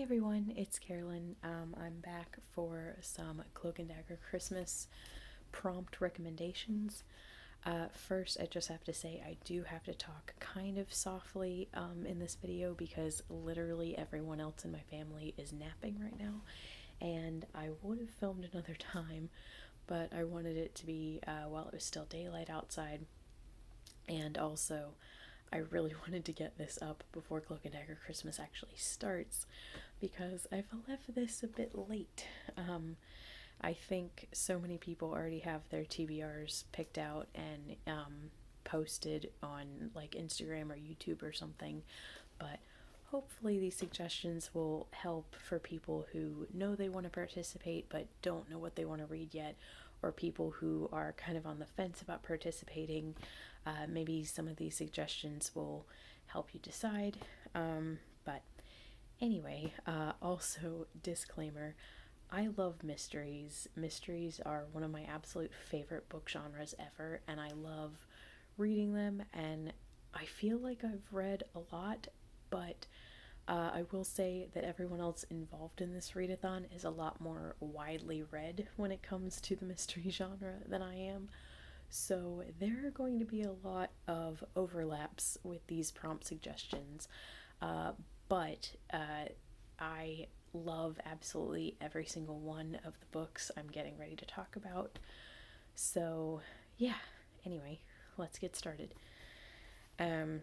Hey everyone, it's Carolyn. I'm back for some Cloak and Dagger Christmas prompt recommendations. First, I just have to say I do have to talk kind of softly in this video because literally everyone else in my family is napping right now, and I would have filmed another time, but I wanted it to be while it was still daylight outside, and also I really wanted to get this up before Cloak and Dagger Christmas actually starts because I've left this a bit late. I think so many people already have their TBRs picked out and posted on like Instagram or YouTube or something, but hopefully these suggestions will help for people who know they want to participate but don't know what they want to read yet, or people who are kind of on the fence about participating. Maybe some of these suggestions will help you decide. But anyway, also, disclaimer, I love mysteries. Mysteries are one of my absolute favorite book genres ever, and I love reading them, and I feel like I've read a lot, but I will say that everyone else involved in this readathon is a lot more widely read when it comes to the mystery genre than I am. So there are going to be a lot of overlaps with these prompt suggestions, uh, but I love absolutely every single one of the books I'm getting ready to talk about. So yeah, anyway, let's get started. Um,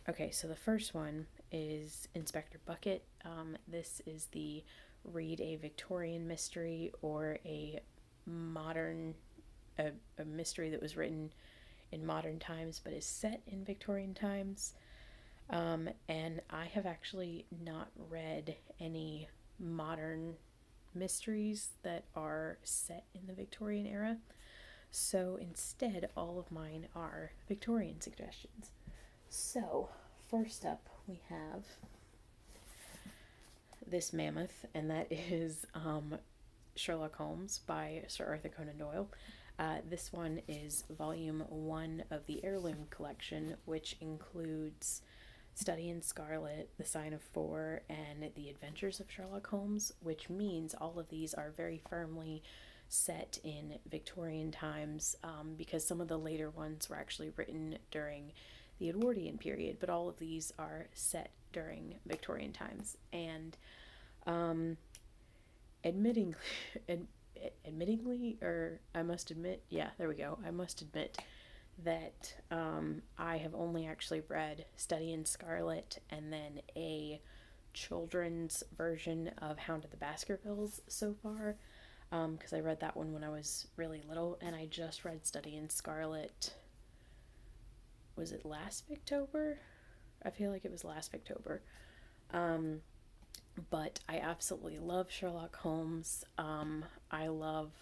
okay, so the first one is Inspector Bucket. This is the read a Victorian mystery or modern a mystery that was written in modern times but is set in Victorian times. And I have actually not read any modern mysteries that are set in the Victorian era. So instead, all of mine are Victorian suggestions. So, first up, we have this mammoth, and that is Sherlock Holmes by Sir Arthur Conan Doyle. This one is volume 1 of the Heirloom collection, which includes Study in Scarlet, The Sign of Four, and The Adventures of Sherlock Holmes, which means all of these are very firmly set in Victorian times, because some of the later ones were actually written during the Edwardian period, but all of these are set during Victorian times. And admittingly, or I must admit, yeah, there we go. I must admit that I have only actually read Study in Scarlet and then a children's version of Hound of the Baskervilles so far, because I read that one when I was really little, and I just read Study in Scarlet. Was it last Victober? I feel like it was last Victober. But I absolutely love Sherlock Holmes. I love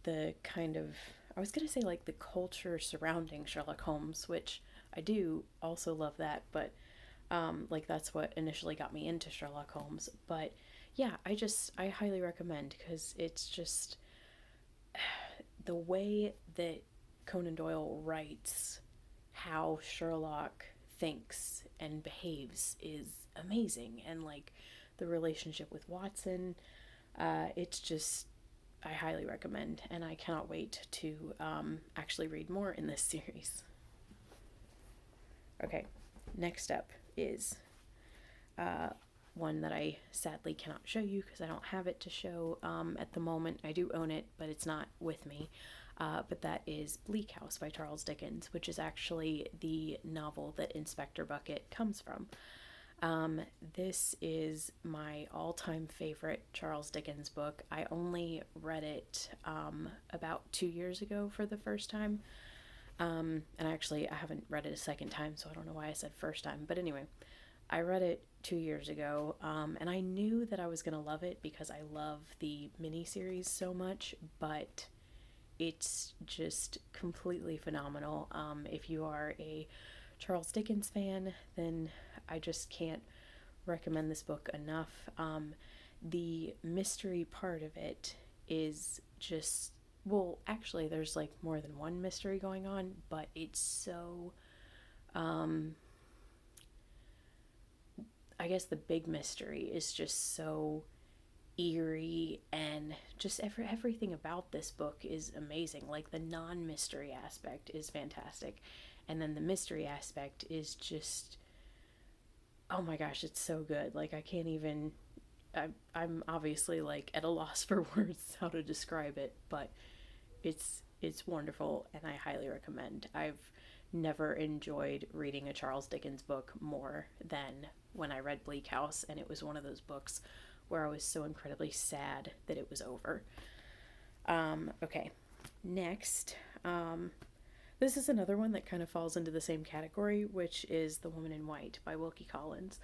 the kind of, I was going to say like the culture surrounding Sherlock Holmes, which I do also love that, but like that's what initially got me into Sherlock Holmes. But yeah, I highly recommend, because it's just the way that Conan Doyle writes how Sherlock thinks and behaves is amazing, and like the relationship with Watson, it's just, I highly recommend, and I cannot wait to actually read more in this series. Okay, next up is one that I sadly cannot show you because I don't have it to show at the moment. I do own it, but it's not with me. But that is Bleak House by Charles Dickens, which is actually the novel that Inspector Bucket comes from. This is my all-time favorite Charles Dickens book. I only read it about 2 years ago for the first time. And actually, I haven't read it a second time, so I don't know why I said first time. But anyway, I read it 2 years ago, and I knew that I was going to love it because I love the miniseries so much, but it's just completely phenomenal. If you are a Charles Dickens fan, then I just can't recommend this book enough. The mystery part of it is just, well, actually, there's like more than one mystery going on, but it's so, I guess the big mystery is just so eerie, and just everything about this book is amazing. Like, the non-mystery aspect is fantastic, and then the mystery aspect is just, oh my gosh, it's so good. Like, I can't even, I'm obviously like at a loss for words how to describe it, but it's wonderful, and I highly recommend. I've never enjoyed reading a Charles Dickens book more than when I read Bleak House, and it was one of those books where I was so incredibly sad that it was over. Okay, next, this is another one that kind of falls into the same category, which is The Woman in White by Wilkie Collins.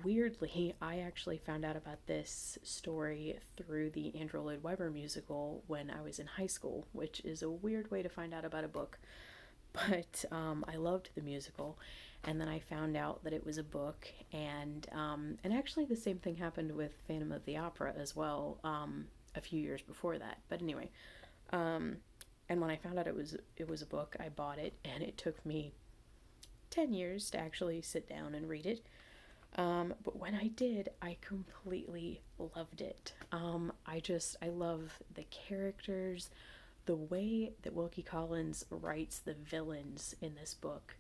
Weirdly, I actually found out about this story through the Andrew Lloyd Webber musical when I was in high school, which is a weird way to find out about a book. But I loved the musical, and then I found out that it was a book, and actually the same thing happened with Phantom of the Opera as well, a few years before that. But anyway, and when I found out it was a book, I bought it, and it took me 10 years to actually sit down and read it. But when I did, I completely loved it. I love the characters, the way that Wilkie Collins writes the villains in this book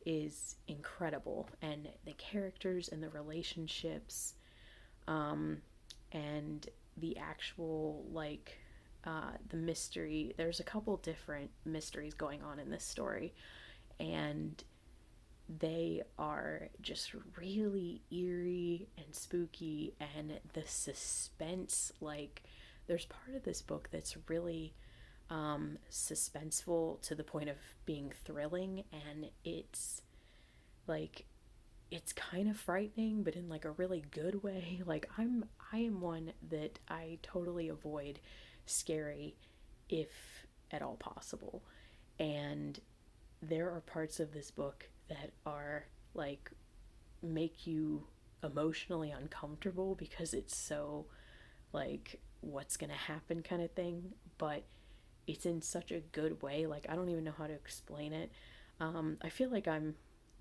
is incredible, and the characters and the relationships, and the actual, like, the mystery. There's a couple different mysteries going on in this story, and they are just really eerie and spooky, and the suspense, like, there's part of this book that's really suspenseful to the point of being thrilling, and it's like, it's kind of frightening, but in like a really good way. Like, I am one that I totally avoid scary if at all possible, and there are parts of this book that are like, make you emotionally uncomfortable because it's so like, what's gonna happen kind of thing, but it's in such a good way. Like, I don't even know how to explain it. I feel like I'm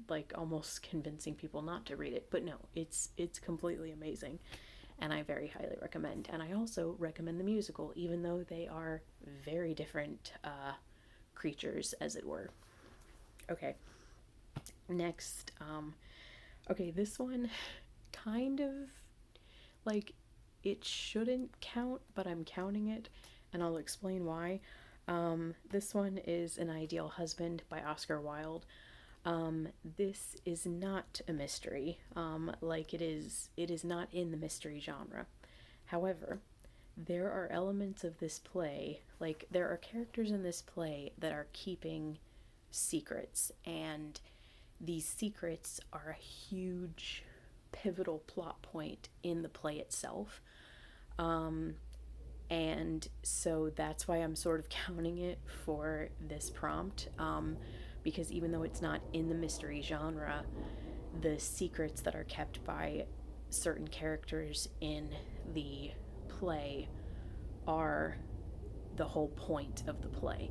like almost convincing people not to read it, but no, it's completely amazing, and I very highly recommend. And I also recommend the musical, even though they are very different creatures, as it were. Okay, next, okay, this one kind of, like, it shouldn't count, but I'm counting it, and I'll explain why. This one is An Ideal Husband by Oscar Wilde. This is not a mystery, like it is not in the mystery genre. However, there are elements of this play, like, there are characters in this play that are keeping secrets, and these secrets are a huge pivotal plot point in the play itself. And so that's why I'm sort of counting it for this prompt, because even though it's not in the mystery genre, the secrets that are kept by certain characters in the play are the whole point of the play.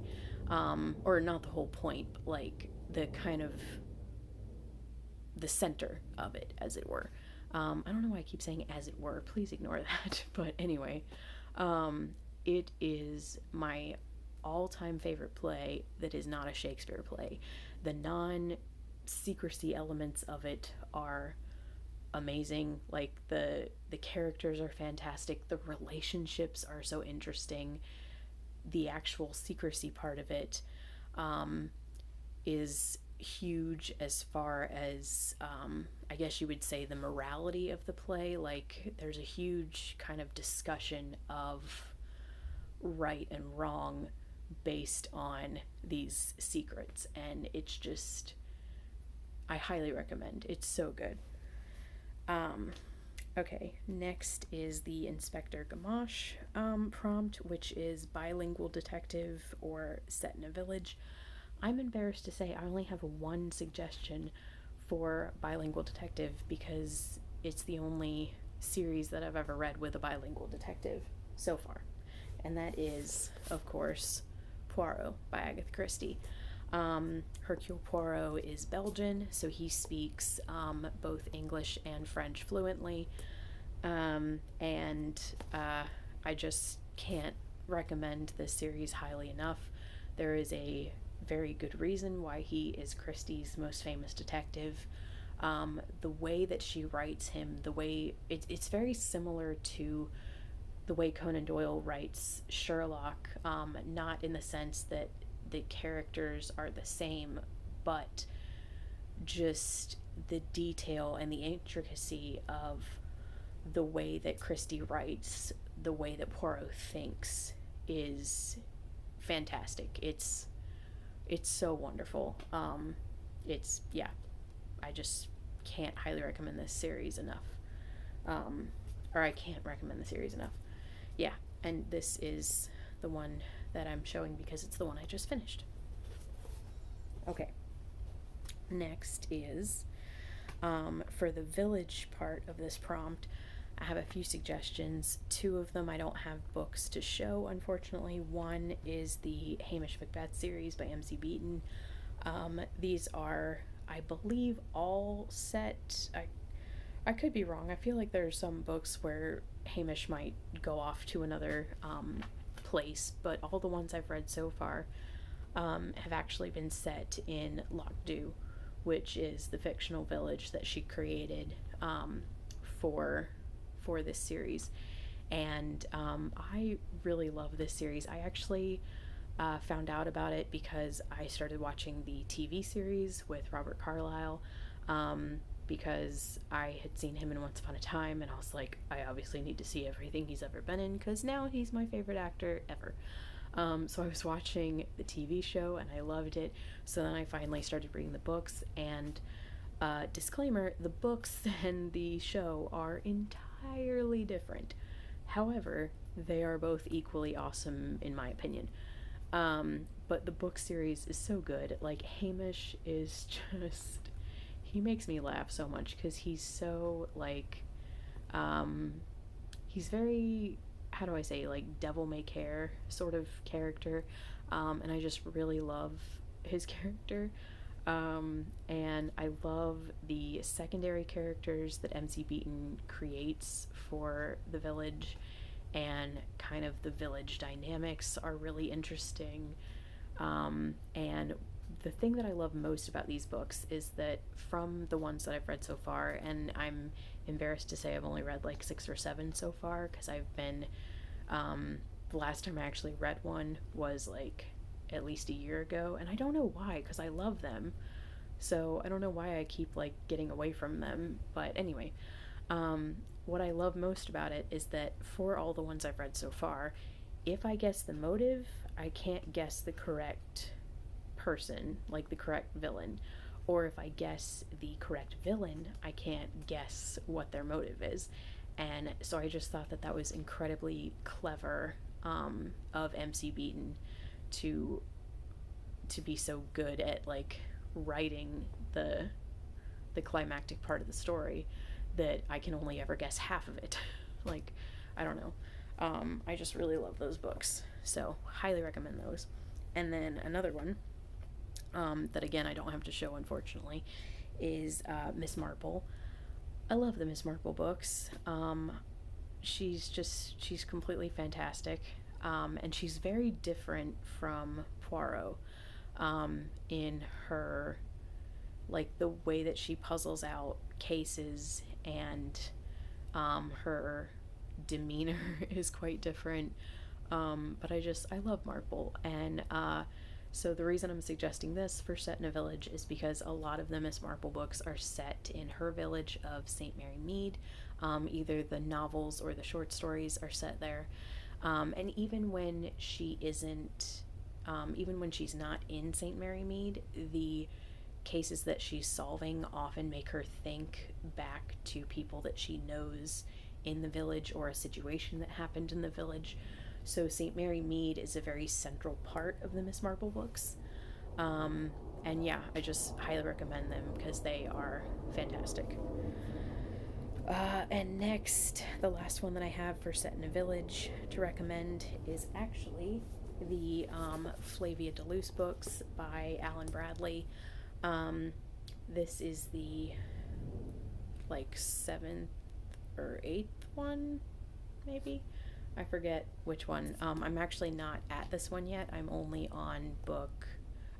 Or not the whole point, but like the kind of the center of it, as it were. I don't know why I keep saying as it were, please ignore that. But anyway, it is my all-time favorite play that is not a Shakespeare play. The non-secrecy elements of it are amazing. Like, the characters are fantastic, the relationships are so interesting, the actual secrecy part of it is huge as far as I guess you would say the morality of the play. Like, there's a huge kind of discussion of right and wrong based on these secrets, and it's just, I highly recommend. It's so good. Okay, next is the Inspector Gamache prompt, which is bilingual detective or set in a village. I'm embarrassed to say I only have one suggestion for bilingual detective, because it's the only series that I've ever read with a bilingual detective so far, and that is, of course, Poirot by Agatha Christie. Hercule Poirot is Belgian, so he speaks both English and French fluently. And I just can't recommend this series highly enough. There is a very good reason why he is Christie's most famous detective. The way that she writes him, the way it's very similar to the way Conan Doyle writes Sherlock, not in the sense that the characters are the same, but just the detail and the intricacy of the way that Christie writes, the way that Poirot thinks is fantastic. It's so wonderful. It's yeah, I just can't highly recommend this series enough. Or I can't recommend the series enough. Yeah, and this is the one that I'm showing because it's the one I just finished. Okay. Next is for the village part of this prompt, I have a few suggestions. Two of them I don't have books to show, unfortunately. One is the Hamish Macbeth series by MC Beaton. These are, I believe, all set. I could be wrong. I feel like there are some books where Hamish might go off to another place, but all the ones I've read so far have actually been set in Loch Dew, which is the fictional village that she created for this series. And I really love this series. I actually found out about it because I started watching the TV series with Robert Carlyle, because I had seen him in Once Upon a Time, and I was like, I obviously need to see everything he's ever been in, because now he's my favorite actor ever. So I was watching the TV show, and I loved it. So then I finally started reading the books, and disclaimer, the books and the show are entirely different. However, they are both equally awesome in my opinion. But the book series is so good. Like, Hamish is just, he makes me laugh so much because he's so, like, he's very, how do I say, like, devil may care sort of character, and I just really love his character. And I love the secondary characters that MC Beaton creates for the village, and kind of the village dynamics are really interesting. And the thing that I love most about these books is that from the ones that I've read so far, and I'm embarrassed to say I've only read like 6 or 7 so far, because I've been, the last time I actually read one was like at least a year ago, and I don't know why, because I love them. So I don't know why I keep like getting away from them. But anyway, what I love most about it is that for all the ones I've read so far, if I guess the motive, I can't guess the correct person, like the correct villain. Or if I guess the correct villain, I can't guess what their motive is. And so I just thought that that was incredibly clever of MC Beaton to be so good at like writing the climactic part of the story that I can only ever guess half of it. Like, I don't know. I just really love those books, so highly recommend those. And then another one that again I don't have to show unfortunately is Miss Marple. I love the Miss Marple books. She's completely fantastic, and she's very different from Poirot in her, like, the way that she puzzles out cases, and her demeanor is quite different. But I love Marple, and so the reason I'm suggesting this for Set in a Village is because a lot of the Miss Marple books are set in her village of St. Mary Mead. Either the novels or the short stories are set there. And even when she isn't, even when she's not in St. Mary Mead, the cases that she's solving often make her think back to people that she knows in the village or a situation that happened in the village. So St. Mary Mead is a very central part of the Miss Marple books. And yeah, I just highly recommend them because they are fantastic. And next, the last one that I have for Set in a Village to recommend is actually the Flavia de Luce books by Alan Bradley. Um, this is the like seventh or eighth one, maybe. I forget which one. I'm actually not at this one yet. I'm only on book.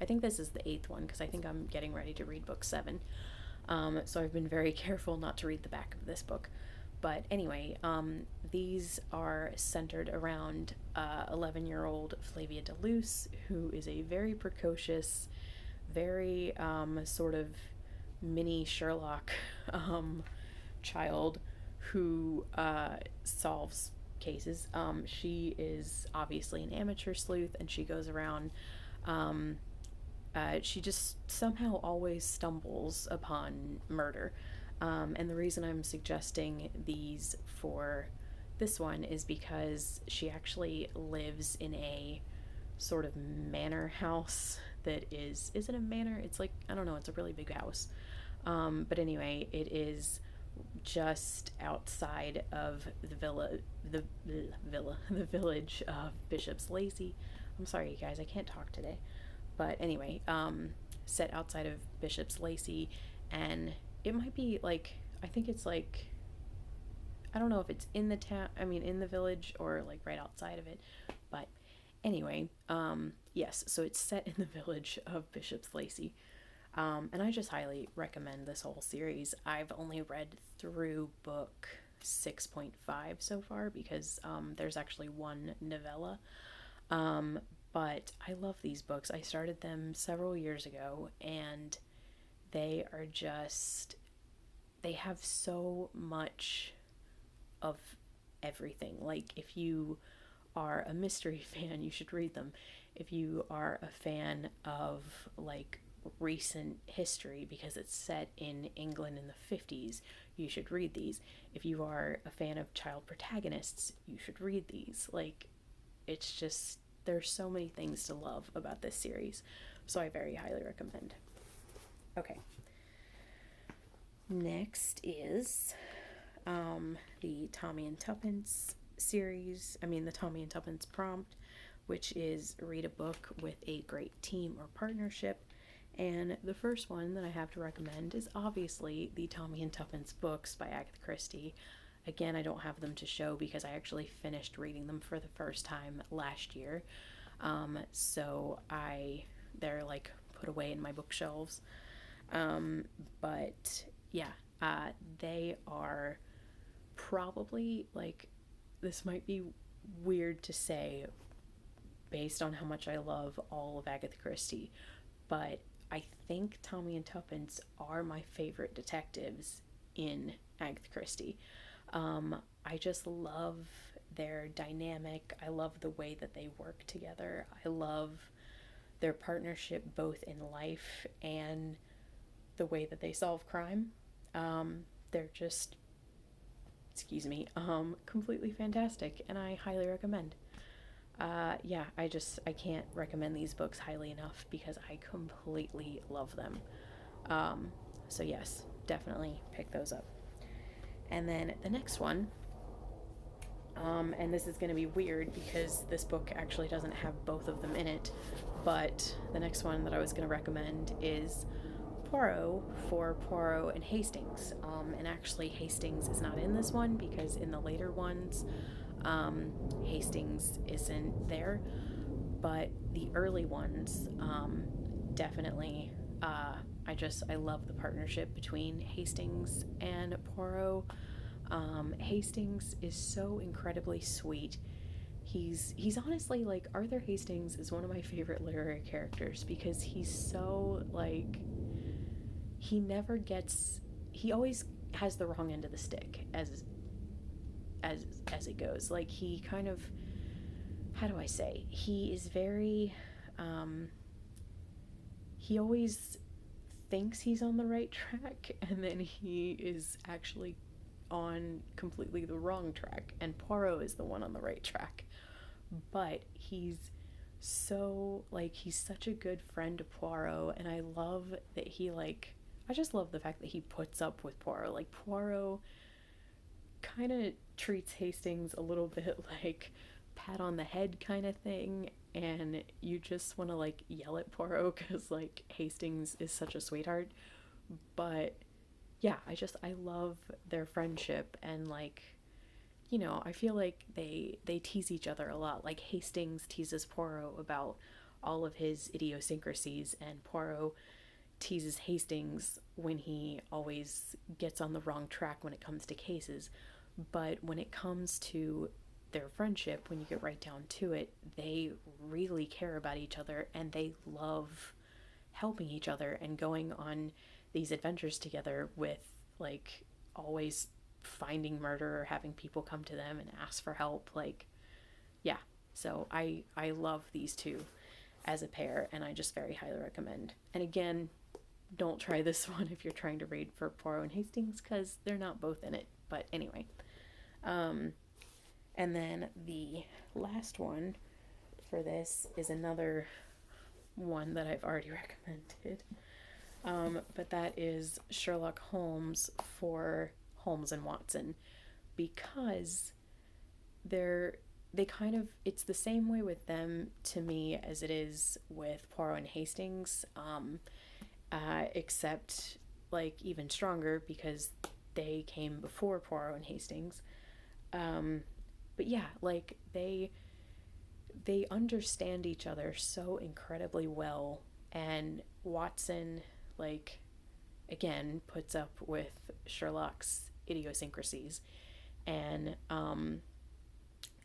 I think this is the eighth one because I think I'm getting ready to read book 7. So I've been very careful not to read the back of this book. But anyway, these are centered around 11-year-old Flavia de Luce, who is a very precocious, very sort of mini Sherlock child who solves cases. She is obviously an amateur sleuth, and she goes around. She just somehow always stumbles upon murder. And the reason I'm suggesting these for this one is because she actually lives in a sort of manor house that is it a manor? It's like, I don't know, it's a really big house. But anyway, it is just outside of the the village of Bishop's Lacey. I'm sorry, you guys, I can't talk today. But anyway, set outside of Bishop's Lacey, and it might be like, I think it's like, I don't know if it's in the town, I mean in the village, or like right outside of it. But anyway, yes, so it's set in the village of Bishop's Lacey. And I just highly recommend this whole series. I've only read through book 6.5 so far because there's actually one novella. But I love these books. I started them several years ago, and they are just, they have so much of everything. Like, if you are a mystery fan, you should read them. If you are a fan of like recent history because it's set in England in the 50s, you should read these. If you are a fan of child protagonists, you should read these. Like, it's just, there's so many things to love about this series, so I very highly recommend. Okay, next is the Tommy and Tuppence series. I mean, the Tommy and Tuppence prompt, which is read a book with a great team or partnership. And the first one that I have to recommend is obviously the Tommy and Tuppence books by Agatha Christie. Again, I don't have them to show because I actually finished reading them for the first time last year. So they're like put away in my bookshelves. But yeah, they are probably, like, this might be weird to say based on how much I love all of Agatha Christie, but I think Tommy and Tuppence are my favorite detectives in Agatha Christie. I just love their dynamic. I love the way that they work together. I love their partnership both in life and the way that they solve crime. They're just, completely fantastic, and I highly recommend. Yeah, I can't recommend these books highly enough because I completely love them. So yes, definitely pick those up. And then the next one, and this is going to be weird because this book actually doesn't have both of them in it, but the next one that I was going to recommend is Poro for Poro and Hastings. And actually, Hastings is not in this one because in the later ones, Hastings isn't there, but the early ones, definitely, I love the partnership between Hastings and Poirot. Hastings is so incredibly sweet. He's honestly, like, Arthur Hastings is one of my favorite literary characters because he's so, like, he always has the wrong end of the stick as it goes. Like, he kind of, how do I say, he is very, he always thinks he's on the right track, and then he is actually on completely the wrong track, and Poirot is the one on the right track. But he's so, like, he's such a good friend to Poirot, and I love that I just love the fact that he puts up with Poirot. Like, Poirot kind of treats Hastings a little bit like pat on the head kind of thing, and you just want to like yell at Poirot because like Hastings is such a sweetheart. But yeah, I love their friendship, and like, you know, I feel like they tease each other a lot. Like Hastings teases Poirot about all of his idiosyncrasies, and Poirot teases Hastings when he always gets on the wrong track when it comes to cases. But when it comes to their friendship, when you get right down to it, they really care about each other, and they love helping each other and going on these adventures together, with like always finding murder or having people come to them and ask for help. Like, yeah. So I love these two as a pair, and I just very highly recommend. And again, don't try this one if you're trying to read for Poirot and Hastings, because they're not both in it. But anyway, and then the last one for this is another one that I've already recommended, but that is Sherlock Holmes for Holmes and Watson, because they kind of, it's the same way with them to me as it is with Poirot and Hastings, except like even stronger because they came before Poirot and Hastings. But yeah, like they understand each other so incredibly well, and Watson, like, again, puts up with Sherlock's idiosyncrasies, and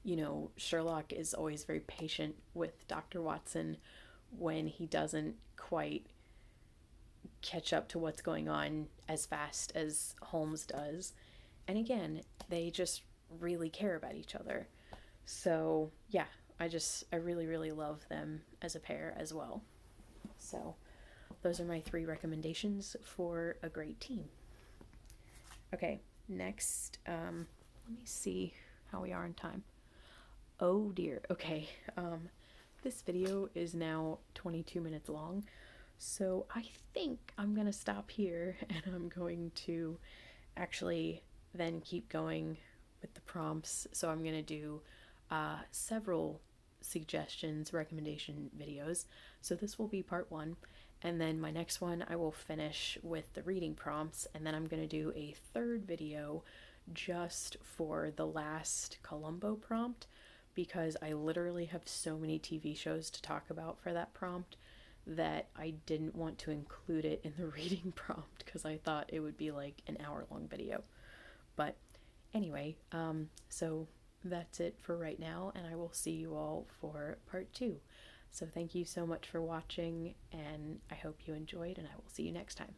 you know, Sherlock is always very patient with Dr. Watson when he doesn't quite catch up to what's going on as fast as Holmes does. And again, they just really care about each other. So, yeah, I really, really love them as a pair as well. So, those are my 3 recommendations for a great team. Okay, next, let me see how we are in time. Oh dear, okay. This video is now 22 minutes long, so I think I'm gonna stop here, and I'm going to actually then keep going with the prompts. So I'm gonna do several suggestions, recommendation videos. So this will be part 1, and then my next one I will finish with the reading prompts, and then I'm gonna do a 3rd video just for the last Columbo prompt, because I literally have so many TV shows to talk about for that prompt that I didn't want to include it in the reading prompt because I thought it would be like an hour-long video. But anyway, so that's it for right now, and I will see you all for part 2. So thank you so much for watching, and I hope you enjoyed, and I will see you next time.